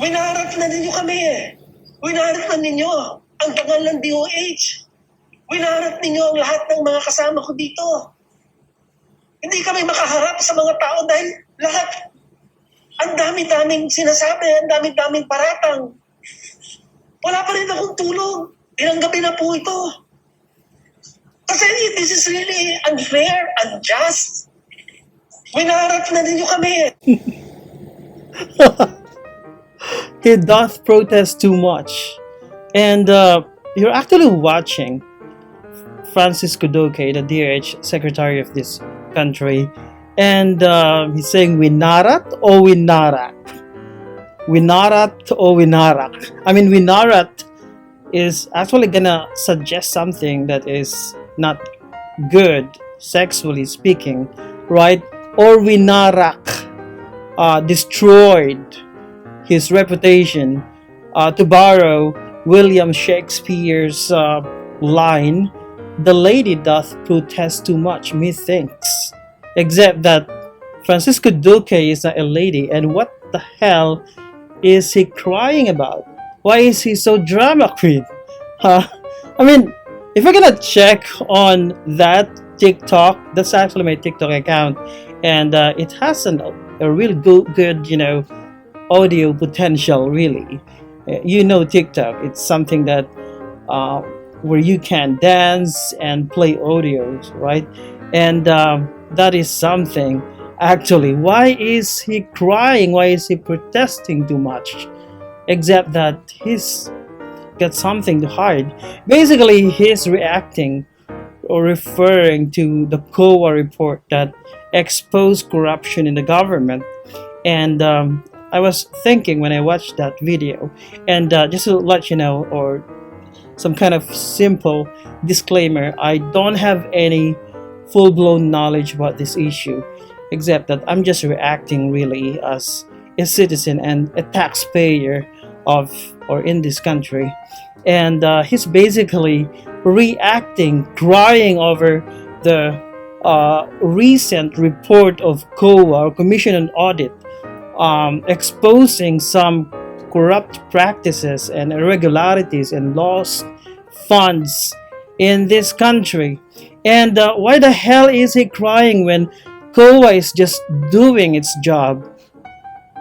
Winarat na ninyo kami eh. Winarat na ninyo ang bangal ng DOH. Winarat ninyo ang lahat ng mga kasama ko dito. Hindi kami makaharap sa mga tao dahil lahat, ang dami-daming sinasabi, ang dami-daming paratang. Wala pa rin akong tulog. Ilang gabi na po ito. Kasi this is really unfair, unjust. Winarat na ninyo kami eh. He doth protest too much. And you're actually watching Francisco Duque, the DOH Secretary of this country, and he's saying winarat o winarak. Winarat o winarak. I mean, winarat is actually gonna suggest something that is not good, sexually speaking, right? Or winarak, destroyed his reputation. To borrow William Shakespeare's line, the lady doth protest too much, methinks. Except that Francisco Duque is not a lady, and what the hell is he crying about? Why is he so drama queen? I mean, if you're gonna check on that TikTok, that's actually my TikTok account, and it has a real good, audio potential, really. TikTok, it's something that where you can dance and play audios, right? And that is something. Actually, why is he crying? Why is he protesting too much? Except that he's got something to hide. Basically, he's reacting or referring to the COA report that exposed corruption in the government. And I was thinking when I watched that video, and just to let you know, or some kind of simple disclaimer, I don't have any full-blown knowledge about this issue, except that I'm just reacting really as a citizen and a taxpayer of or in this country. And he's basically reacting, crying over the recent report of COA, or Commission on Audit, exposing some corrupt practices and irregularities and lost funds in this country. And why the hell is he crying when COA is just doing its job?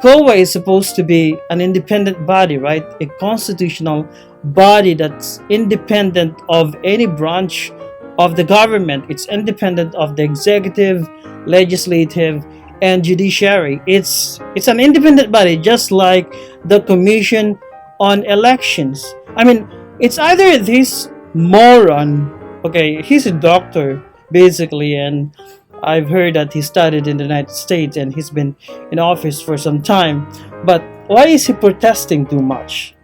COA is supposed to be an independent body, right? A constitutional body that's independent of any branch of the government. It's independent of the executive, legislative, and judiciary. It's an independent body, just like the Commission on Elections. I mean, it's either this moron, okay, he's a doctor basically, and I've heard that he studied in the United States and he's been in office for some time. But why is he protesting too much,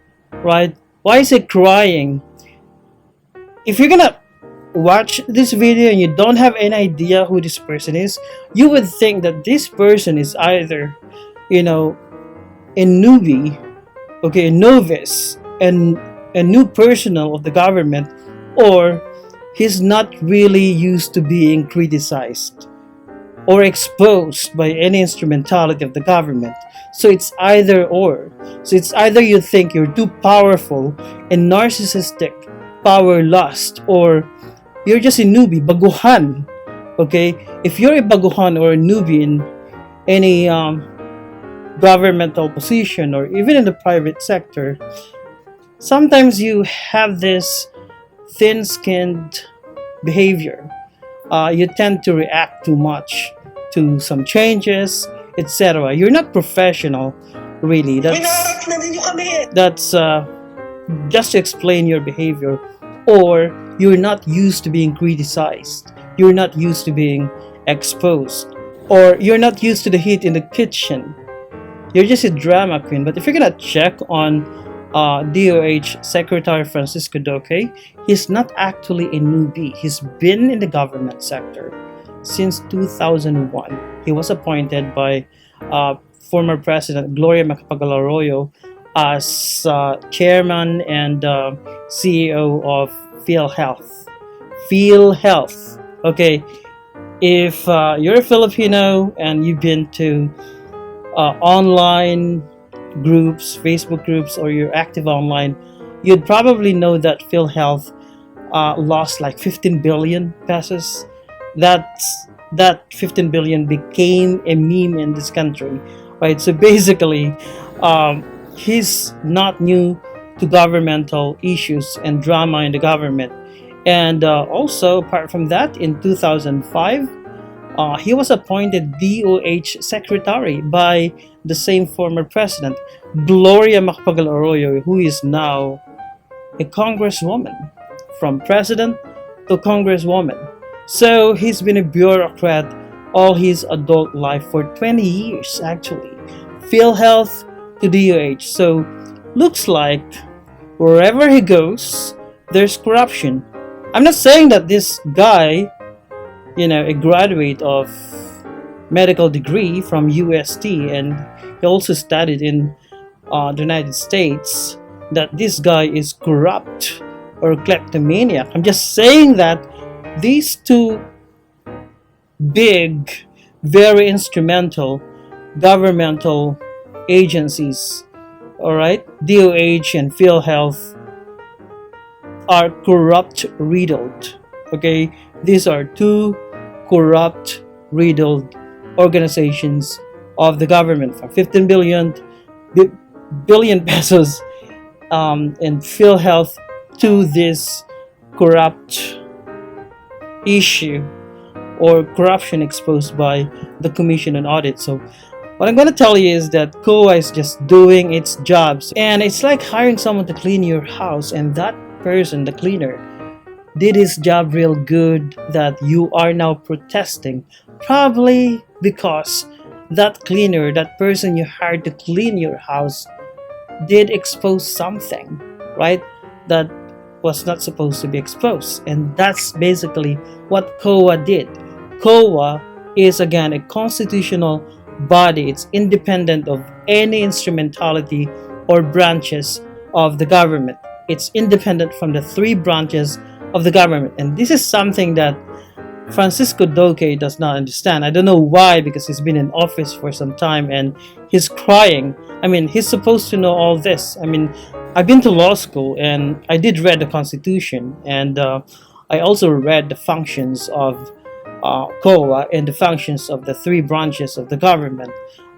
right? Why is he crying? If you're gonna watch this video and you don't have any idea who this person is, you would think that this person is either, a newbie, okay, a novice, and a new personnel of the government, or he's not really used to being criticized or exposed by any instrumentality of the government. So it's either or. So it's either you think you're too powerful and narcissistic, power lust, or you're just a newbie, baguhan. Okay? If you're a baguhan or a newbie in any governmental position or even in the private sector, sometimes you have this thin-skinned behavior. You tend to react too much to some changes, etc. You're not professional, really. That's just to explain your behavior. Or you're not used to being criticized. You're not used to being exposed. Or you're not used to the heat in the kitchen. You're just a drama queen. But if you're gonna check on DOH Secretary Francisco Duque, he's not actually a newbie. He's been in the government sector since 2001. He was appointed by former President Gloria Macapagal-Arroyo as chairman and CEO of PhilHealth. PhilHealth. Okay, if you're a Filipino and you've been to online groups, Facebook groups, or you're active online, you'd probably know that PhilHealth lost like 15 billion pesos. That 15 billion became a meme in this country, right? So basically, he's not new to governmental issues and drama in the government. And also, apart from that, in 2005, he was appointed DOH secretary by the same former president, Gloria Macapagal-Arroyo, who is now a congresswoman, from president to congresswoman. So he's been a bureaucrat all his adult life for 20 years, actually. PhilHealth to DOH. So looks like wherever he goes, there's corruption. I'm not saying that this guy, a graduate of medical degree from UST, and he also studied in the United States, that this guy is corrupt or kleptomaniac. I'm just saying that these two big, very instrumental governmental agencies, all right, DOH and PhilHealth, are corrupt riddled. Okay, these are two corrupt riddled organizations of the government, from 15 billion pesos in PhilHealth to this corrupt issue or corruption exposed by the Commission on Audit. So what I'm going to tell you is that COA is just doing its jobs, and it's like hiring someone to clean your house, and that person, the cleaner, did his job real good, that you are now protesting, probably because that cleaner, that person you hired to clean your house, did expose something, right, that was not supposed to be exposed. And that's basically what COA did. COA is, again, a constitutional body. It's independent of any instrumentality or branches of the government. It's independent from the three branches of the government. And this is something that Francisco Duque does not understand. I don't know why, because he's been in office for some time and he's crying. I mean, he's supposed to know all this. I mean, I've been to law school and I did read the Constitution, and I also read the functions of COA and the functions of the three branches of the government.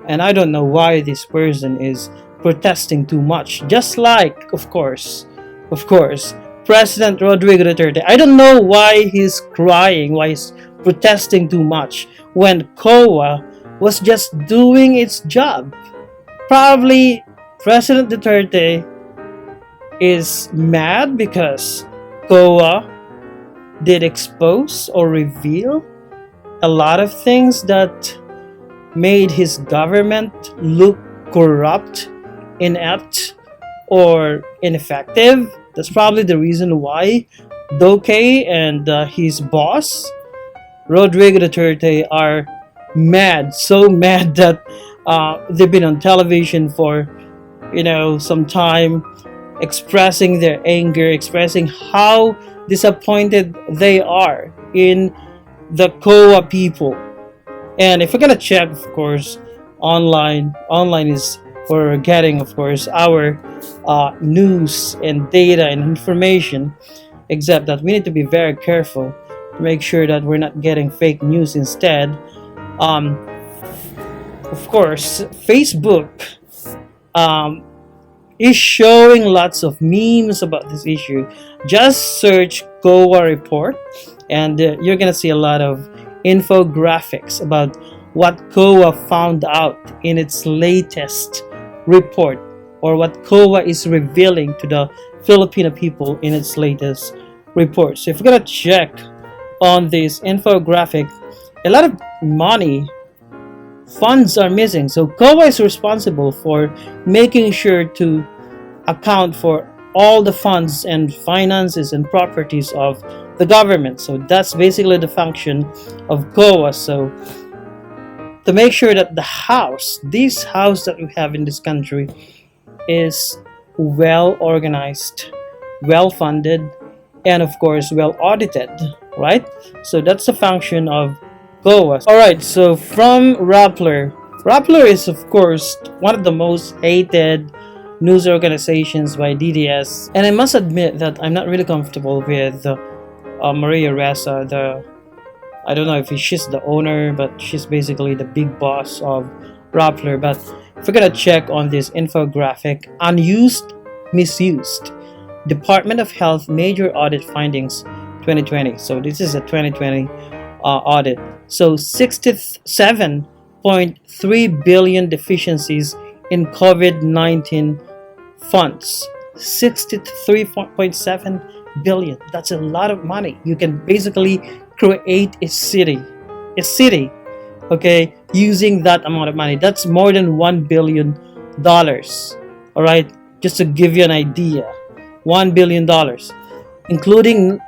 And I don't know why this person is protesting too much. Just like, of course, President Rodrigo Duterte. I don't know why he's crying, why he's protesting too much, when COA was just doing its job. Probably President Duterte is mad because COA did expose or reveal a lot of things that made his government look corrupt, inept, or ineffective. That's probably the reason why Duque and his boss, Rodrigo Duterte, are mad, so mad that they've been on television for, some time, expressing their anger, expressing how disappointed they are in the COA people. And if we're gonna check, of course, online is where we're getting, of course, our news and data and information, except that we need to be very careful to make sure that we're not getting fake news instead. Of course, Facebook is showing lots of memes about this issue. Just search COA report and you're gonna see a lot of infographics about what COA found out in its latest report, or what COA is revealing to the Filipino people in its latest report. So if you're gonna check on this infographic, a lot of money, funds are missing. So COA is responsible for making sure to account for all the funds and finances and properties of the government. So that's basically the function of COA. So to make sure that this house that we have in this country, is well organized, well funded, and of course well audited, right? So that's the function of COA. Alright, so from Rappler, Rappler is, of course, one of the most hated news organizations by DDS, and I must admit that I'm not really comfortable with Maria Ressa. I don't know if she's the owner, but she's basically the big boss of Rappler. But if we're gonna check on this infographic, unused, misused, Department of Health major audit findings 2020. So this is a 2020 audit. So 67.3 billion deficiencies in COVID-19 funds. 63.7 billion. That's a lot of money. You can basically create a city, okay, using that amount of money. That's more than $1 billion. All right, just to give you an idea, $1 billion, including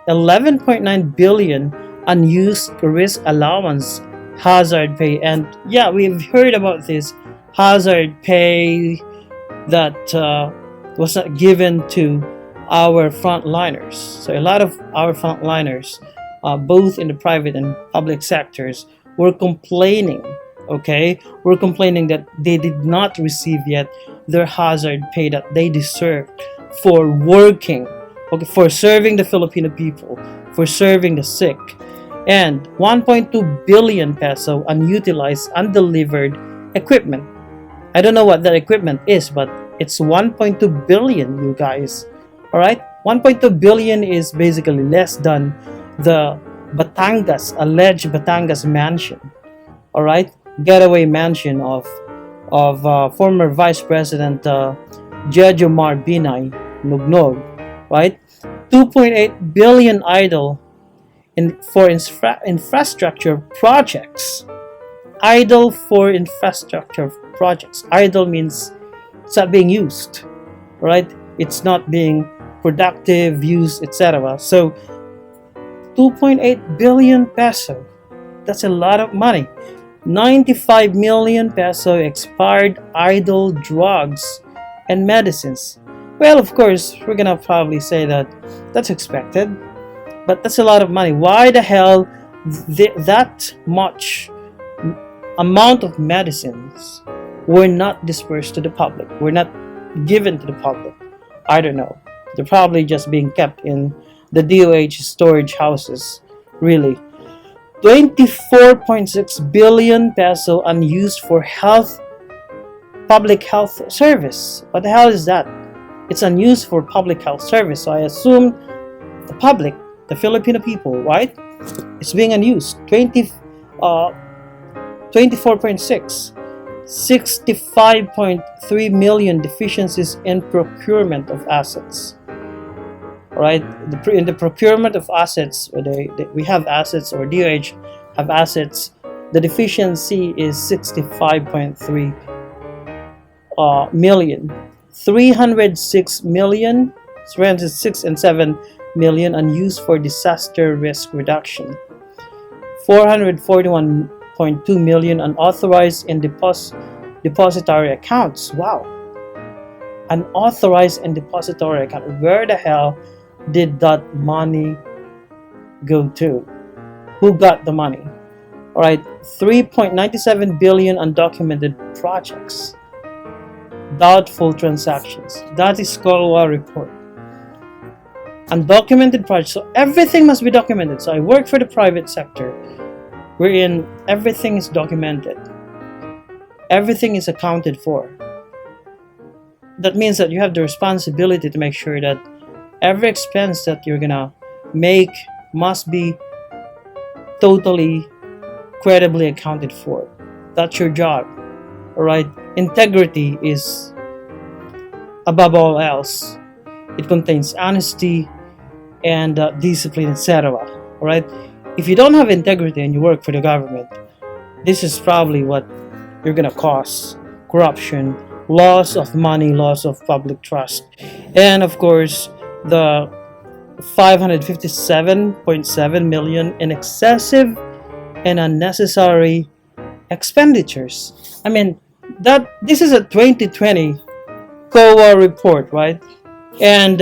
11.9 billion unused risk allowance hazard pay. And yeah, we've heard about this hazard pay that was not given to our frontliners. So a lot of our frontliners, both in the private and public sectors, were complaining, we're complaining that they did not receive yet their hazard pay that they deserved for working, for serving the Filipino people, for serving the sick. And 1.2 billion peso unutilized, undelivered equipment. I don't know what that equipment is, but it's 1.2 billion, you guys. All right, 1.2 billion is basically less than the alleged Batangas mansion. All right, getaway mansion of former Vice President Jejomar Binay Nugnog. Right, 2.8 billion idle for infrastructure projects. Idle for infrastructure projects. Idle means it's not being used, right? It's not being productive, used, etc. So 2.8 billion peso. That's a lot of money. 95 million peso expired idle drugs and medicines. Well, of course, we're gonna probably say that that's expected, but that's a lot of money. Why the hell that much amount of medicines were not dispersed to the public, were not given to the public? I don't know. They're probably just being kept in the DOH storage houses. Really. 24.6 billion peso unused for public health service. What the hell is that? It's unused for public health service. So I assume the public, the Filipino people, right? It's being unused. 24.6. 65.3 million deficiencies in procurement of assets. Right? In the procurement of assets, we have assets, or DOH have assets. The deficiency is 65.3 million. 306 million, 306 and 7 million unused for disaster risk reduction. 441.2 million unauthorized in depository accounts. Wow. Unauthorized and depository account. Where the hell did that money go to? Who got the money? All right, 3.97 billion undocumented projects. Doubtful transactions. That is COA report. Undocumented projects. So everything must be documented. So I work for the private sector, wherein everything is documented. Everything is accounted for. That means that you have the responsibility to make sure that every expense that you're gonna make must be totally, credibly accounted for. That's your job. Alright? Integrity is above all else. It contains honesty and discipline, etc. Alright? If you don't have integrity and you work for the government, this is probably what you're gonna cause: corruption, loss of money, loss of public trust, and of course the 557.7 million in excessive and unnecessary expenditures. I mean, that this is a 2020 COA report, right? And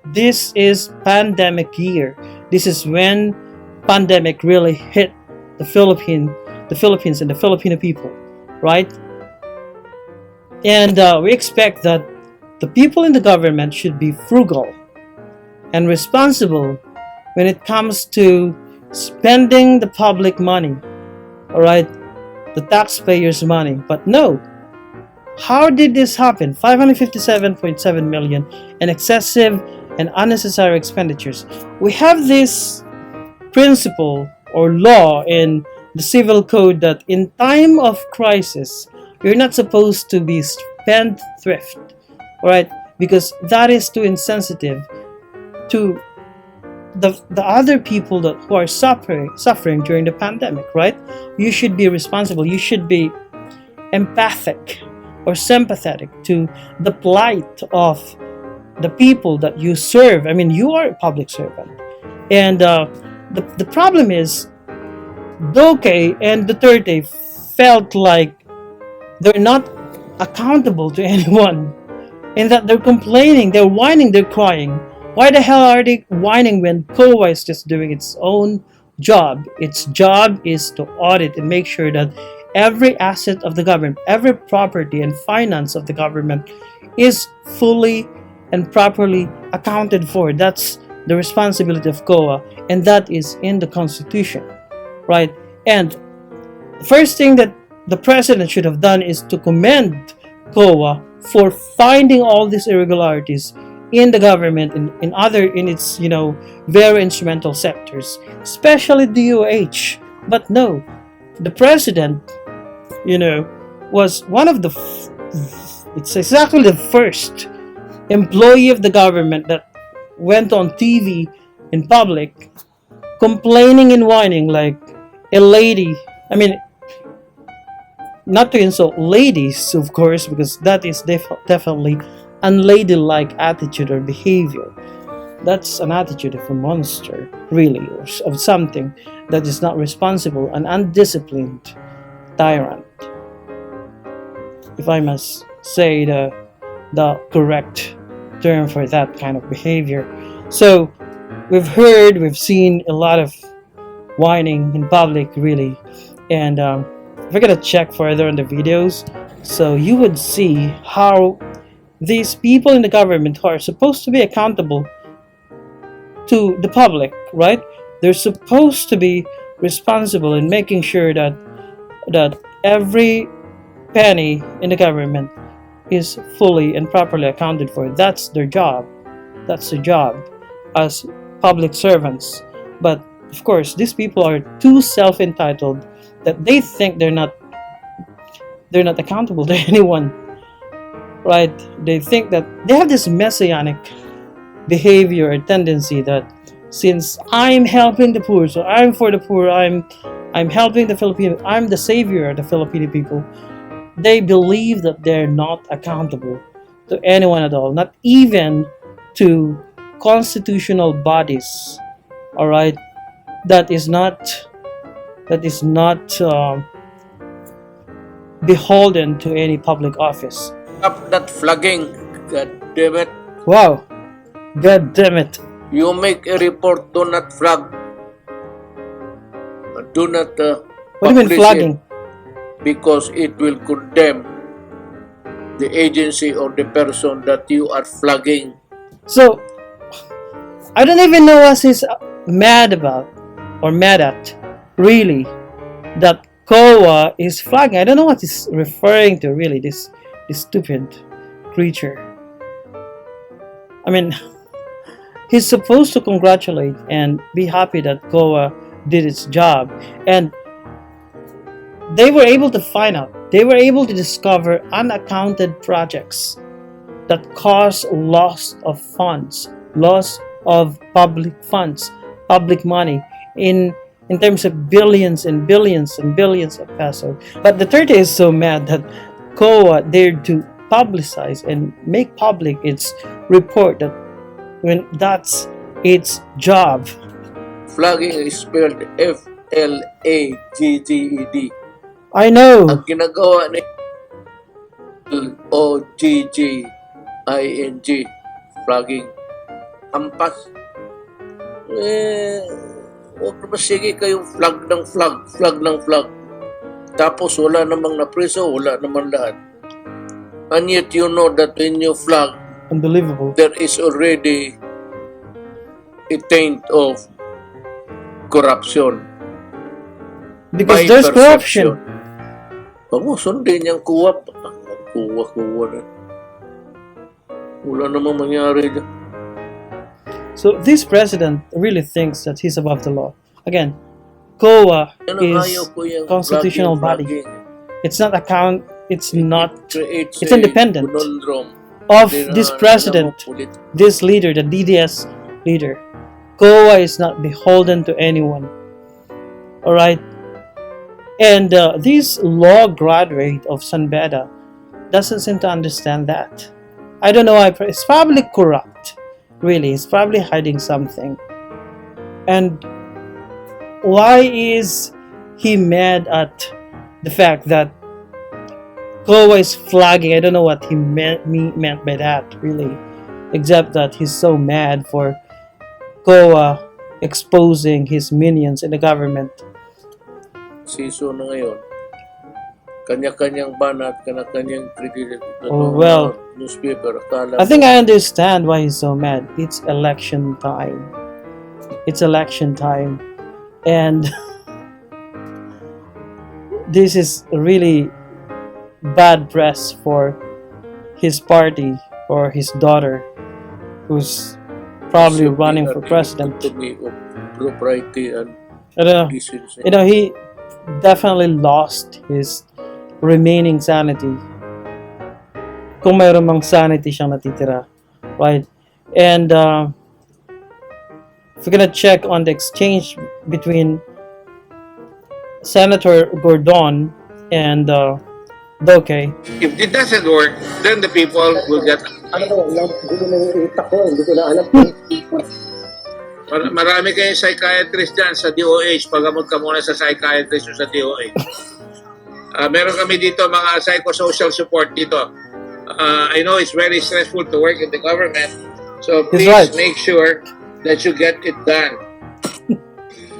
this is pandemic year. This is when pandemic really hit the the Philippines and the Filipino people, right? And we expect that the people in the government should be frugal and responsible when it comes to spending the public money, all right, the taxpayers' money. But no, how did this happen? 557.7 million in excessive and unnecessary expenditures. We have this principle or law in the civil code that in time of crisis, you're not supposed to be spendthrift, all right, because that is too insensitive to the other people that who are suffering during the pandemic, right? You should be responsible. You should be empathic or sympathetic to the plight of the people that you serve. I mean, you are a public servant, and the problem is Duque and Duterte felt like they're not accountable to anyone, and that they're complaining, they're whining, they're crying. Why the hell are they whining when COA is just doing its own job? Its job is to audit and make sure that every asset of the government, every property and finance of the government is fully and properly accounted for. That's the responsibility of COA, and that is in the Constitution, right? And the first thing that the president should have done is to commend COA for finding all these irregularities in the government, in its very instrumental sectors, especially DOH. But no, the president was one of the it's exactly the first employee of the government that went on TV in public complaining and whining like a lady. I mean, not to insult ladies, of course, because that is definitely unladylike attitude or behavior. That's an attitude of a monster, really, or of something that is not responsible, an undisciplined tyrant, if I must say the correct term for that kind of behavior. So we've seen a lot of whining in public, really, and if we're gonna check further on the videos, so you would see how these people in the government who are supposed to be accountable to the public, right? They're supposed to be responsible in making sure that every penny in the government is fully and properly accounted for. That's their job. That's their job as public servants. But of course, these people are too self-entitled that they think they're not accountable to anyone, right? They think that they have this messianic behavior or tendency that since I'm helping the poor, so I'm for the poor, I'm helping the Filipino, I'm the savior of the Filipino people. They believe that they're not accountable to anyone at all, not even to constitutional bodies. All right, that is not beholden to any public office. Stop that flagging, god damn it. Wow, god damn it. You make a report, do not flag. Do not What do you mean publish flagging? it, because it will condemn the agency or the person that you are flagging. So I don't even know what he's mad about or mad at, really, that COA is flagging. I don't know what he's referring to, really, this stupid creature. I mean, he's supposed to congratulate and be happy that COA did its job, and they were able to find out, they were able to discover unaccounted projects that cause loss of funds, loss of public funds, public money in terms of billions and billions and billions of pesos. But Duterte is so mad that COA dared to publicize and make public its report that when that's its job. Flagging is spelled F-L-A-G-G-E-D. I know. Ang ginagawa ni L-O-G-G-I-N-G, flagging. Ampas. Huwag naman sige kayong flag ng flag. Tapos wala namang napreso, wala namang lahat. And yet you know that when you flag, Unbelievable. there is already a taint of corruption. Because by there's perception. corruption. Pag mo sundin yung kuwa, kuwa na. Wala namang mangyari dyan. So this president really thinks that he's above the law. Again, COA Yan ang ayaw is ko yung constitutional body. vlogging. It's not it's not Creates it's a independent conundrum. of Hindi na- this alam president, mo, ulit. this leader, the DDS leader. COA is not beholden to anyone. All right. And this law graduate of San Beda doesn't seem to understand that. I don't know. It's probably corrupt. Really, he's probably hiding something. And why is he mad at the fact that COA is flagging? I don't know what he meant by that, really, except that he's so mad for COA exposing his minions in the government. Season na ngayon. Kanya-kanyang banat, kanya-kanyang Oh, well. newspaper. Akala I think mo, I understand why he's so mad. It's election time. It's election time. And this is really bad press for his party or his daughter, who's probably should be running for an president. epitome of propriety and I don't know. decency. You know, he definitely lost his remaining sanity. Kung mayroon mang sanity siyang natitira. Right? And if we're gonna check on the exchange between Senator Gordon and Duque, If it doesn't work, then the people will get... Ano ko, gulo na yung utak ko, hindi ko na alam kung Marami kayong psychiatrist dyan sa DOH. Pagamot ka muna sa psychiatrist o sa DOH. Meron kami dito mga psychosocial support dito. I know it's very stressful to work in the government. So He's please right. make sure that you get it done.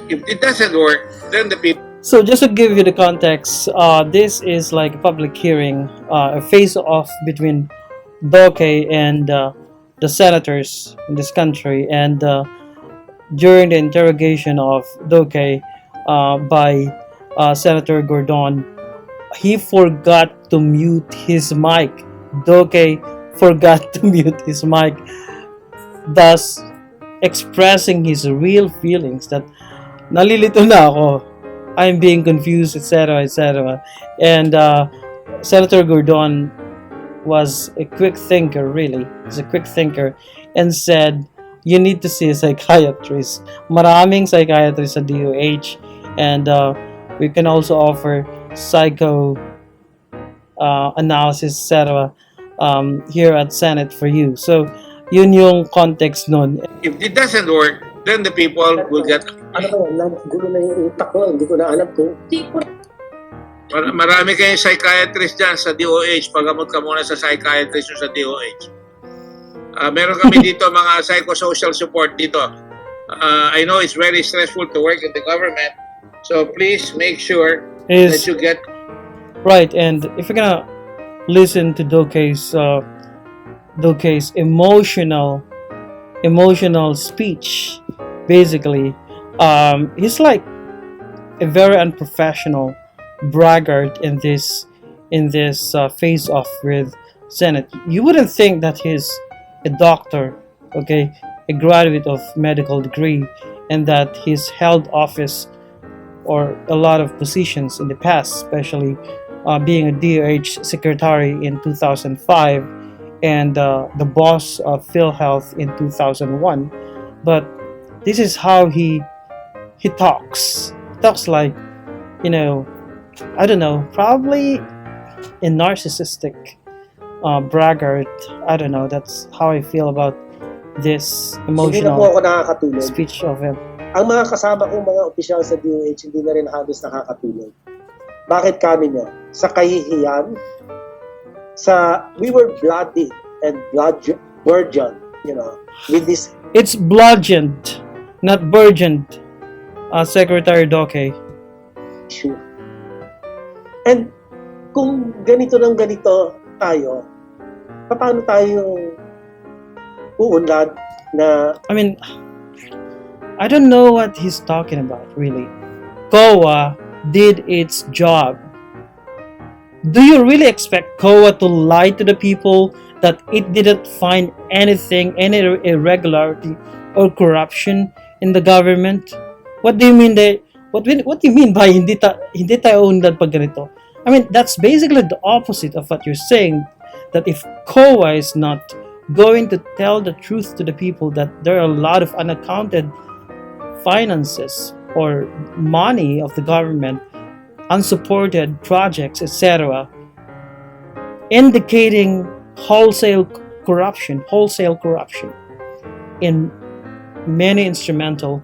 If it doesn't work, then the people... so just to give you the context, this is like a public hearing, a face-off between Duque and the senators in this country. And during the interrogation of Duque by Senator Gordon, he forgot to mute his mic. Duque forgot to mute his mic, thus expressing his real feelings that nalilito na ako, I'm being confused, etc., etc. And Senator Gordon was a quick thinker, really. He's a quick thinker, and said, you need to see a psychiatrist. Maraming psychiatrists sa DOH, and we can also offer psycho analysis, etc. Here at Senate for you. So, yun yung context nun. If it doesn't work, then the people will get... ano ko, gulo na yung utak ko, hindi ko na alam kung Marami kayong psychiatrist dyan sa DOH. Pagamot ka muna sa psychiatrist o sa DOH. Meron kami dito mga psychosocial support dito. I know it's very stressful to work in the government. So please make sure that Is you get... right, and if you're gonna listen to Duque's emotional speech, basically, he's like a very unprofessional braggart in this face off with Senate. You wouldn't think that he's a doctor, okay, a graduate of medical degree, and that he's held office or a lot of positions in the past, especially being a DOH secretary in 2005 and the boss of PhilHealth in 2001. But this is how he talks. He talks like, you know, I don't know, probably a narcissistic braggart. I don't know. That's how I feel about this hindi na po emotional ako nakakatulog. speech of him. Ang mga kasama kong mga opisyal sa DOH hindi na rin halos nakakatulog. Bakit kami nyo? Sa kahihiyan, we were bloody and burgeoned, you know, with this It's bludgeoned, not burgeoned, Secretary Duque. issue. And kung ganito ng ganito tayo, paano tayo uunlad na I mean, I don't know what he's talking about, really. COA did its job. Do you really expect COA to lie to the people that it didn't find anything, any irregularity or corruption in the government? What do you mean what do you mean by hindi tayo unlad pag ganito? I mean, that's basically the opposite of what you're saying, that if COA is not going to tell the truth to the people that there are a lot of unaccounted finances or money of the government, unsupported projects, etc., indicating wholesale corruption in many instrumental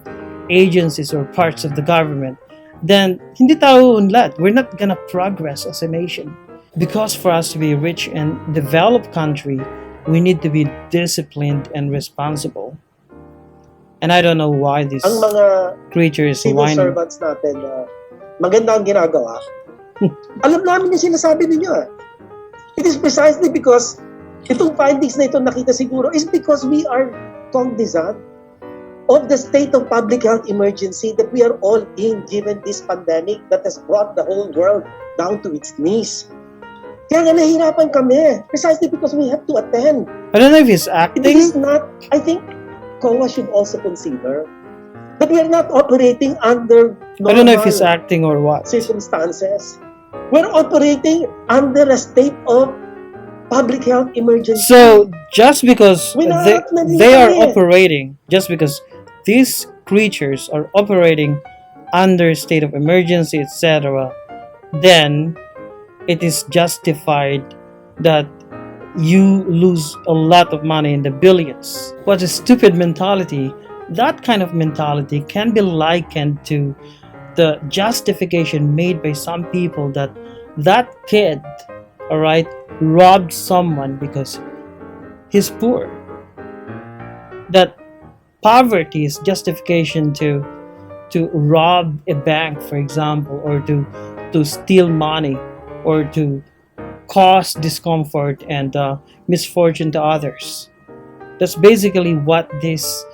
agencies or parts of the government, then hindi tayo unlad. We're not gonna progress as a nation. Because for us to be a rich and developed country, we need to be disciplined and responsible. And I don't know why this ang mga creature is civil whining. servants natin na maganda ang ginagawa? Alam namin yung sinasabi ninyo. It is precisely because itong findings na ito nakita siguro is because we are cognizant of the state of public health emergency that we are all in given this pandemic that has brought the whole world down to its knees. Kaya nga nahihirapan kami precisely because we have to attend. I don't know if he's It acting. is not, I think COA should also consider that we are not operating under I don't know if normal he's acting or what. circumstances. We're operating under a state of public health emergency. So just because Winaharap na nila they are kami. operating, just because these creatures are operating under state of emergency, etc., then it is justified that you lose a lot of money in the billions. What a stupid mentality. That kind of mentality can be likened to the justification made by some people that kid, all right, robbed someone because he's poor. That poverty is justification to rob a bank, for example, or to steal money, or to cause discomfort and misfortune to others. That's basically what this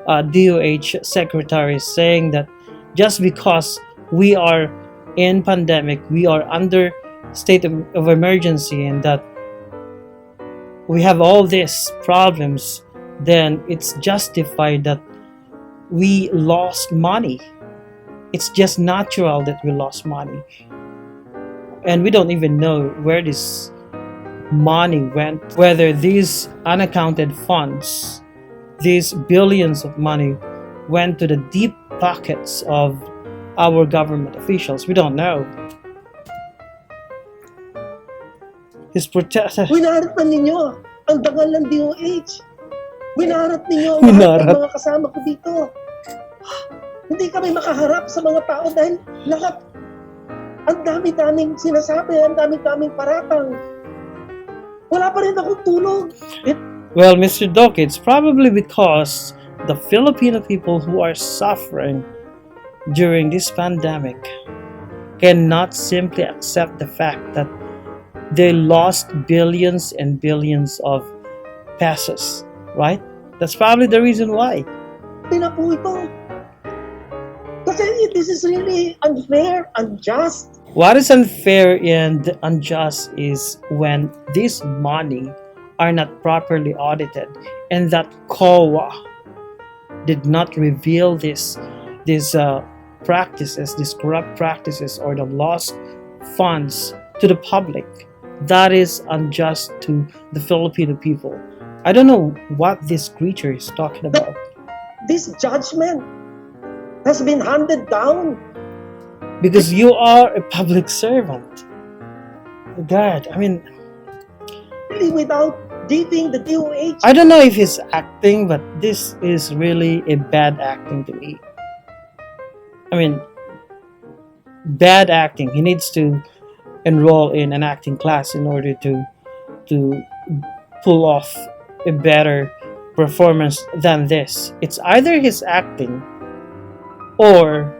DOH secretary is saying, that just because we are in pandemic, we are under state of emergency, and that we have all these problems, then it's justified that we lost money. It's just natural that we lost money. And we don't even know where this money went, whether these unaccounted funds, these billions of money, went to the deep pockets of our government officials. We don't know. His protest. Winaharap na ninyo ang dangal ng DOH. Winaharap ninyo ang Winaharap. lahat ng mga kasama ko dito. Hindi kami makaharap sa mga tao dahil lahat ang dami-daming sinasabi, ang dami-daming paratang. Wala pa rin akong tulog. Well, Mr. Duque, it's probably because the Filipino people who are suffering during this pandemic cannot simply accept the fact that they lost billions and billions of pesos, right? That's probably the reason why. Hindi na po ito. Kasi this is really unfair, unjust. What is unfair and unjust is when this money are not properly audited, and that COA did not reveal these practices, these corrupt practices, or the lost funds to the public. That is unjust to the Filipino people. I don't know what this creature is talking about. This judgment has been handed down. Because you are a public servant. God, I mean, Really without giving the DOH. I don't know if he's acting, but this is really a bad acting to me. I mean, bad acting. He needs to enroll in an acting class in order to pull off a better performance than this. It's either his acting or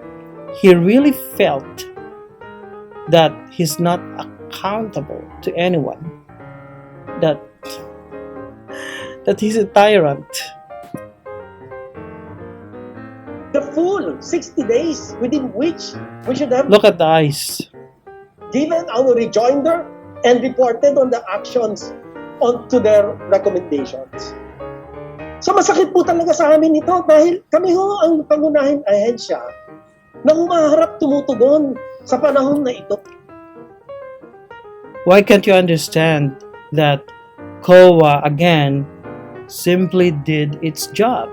he really felt that he's not accountable to anyone, that he's a tyrant. The full 60 days within which we should have Look at the eyes. given our rejoinder and reported on the actions to their recommendations. So masakit po talaga sa amin ito dahil kami ho ang pangunahing ahensya na humaharap tumutugon sa panahon na ito. Why can't you understand that COA again simply did its job?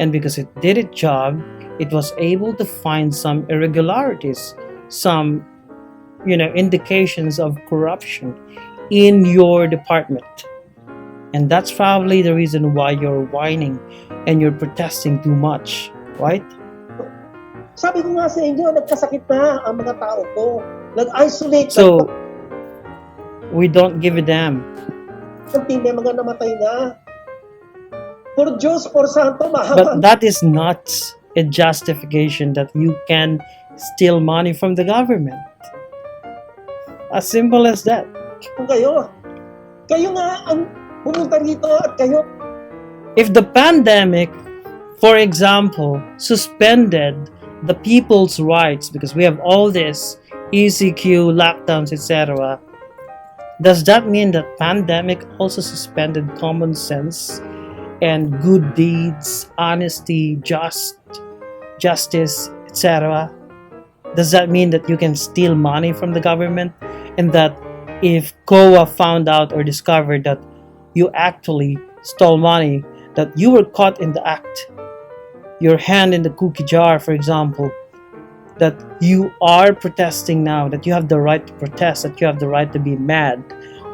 And because it did its job, it was able to find some irregularities, some indications of corruption in your department. And that's probably the reason why you're whining and you're protesting too much, right? Sabi ko nga sa inyo, nagkasakit na ang mga tao ko. Nag-isolate So, we don't give a damn. may mga namatay na. Por Diyos, por Santo, But that is not a justification that you can steal money from the government. As simple as that. kayo. Kayo nga ang pumunta rito at kayo. If the pandemic, for example, suspended the people's rights because we have all this ECQ, lockdowns, etc., does that mean that pandemic also suspended common sense and good deeds, honesty, justice, etc.? Does that mean that you can steal money from the government, and that if COA found out or discovered that you actually stole money, that you were caught in the act, your hand in the cookie jar, for example, that you are protesting now, that you have the right to protest, that you have the right to be mad,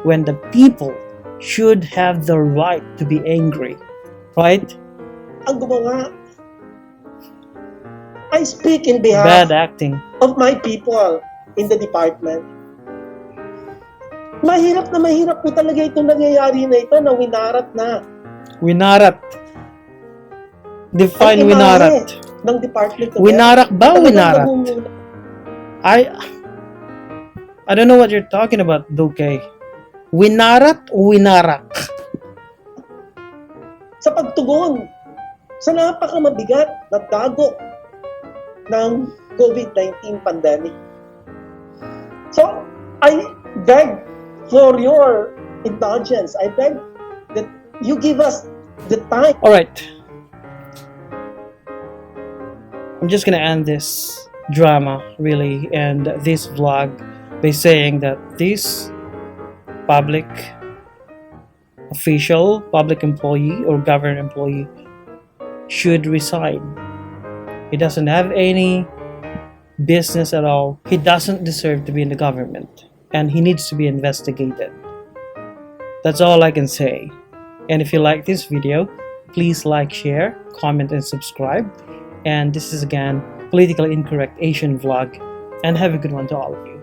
when the people should have the right to be angry, right? Ang gumawa. I speak in behalf Bad acting. of my people in the department. Mahirap po talaga itong nangyayari na ito na winarat na. Winarat. Define Ang imahe winarat. ng department. of Winarak ba o Health. winarat? Talagang I don't know what you're talking about, Duque. Winarat o winarak? sa pagtugon sa napakamabigat na dagok ng COVID-19 pandemic. So, I beg for your indulgence. I beg that you give us the time. All right. I'm just gonna end this drama, really, and this vlog by saying that this public official, public employee, or government employee should resign. He doesn't have any business at all. He doesn't deserve to be in the government, and he needs to be investigated. That's all I can say. And if you like this video, please like, share, comment, and subscribe. And this is again Politically Incorrect Asian Vlog, and have a good one to all of you.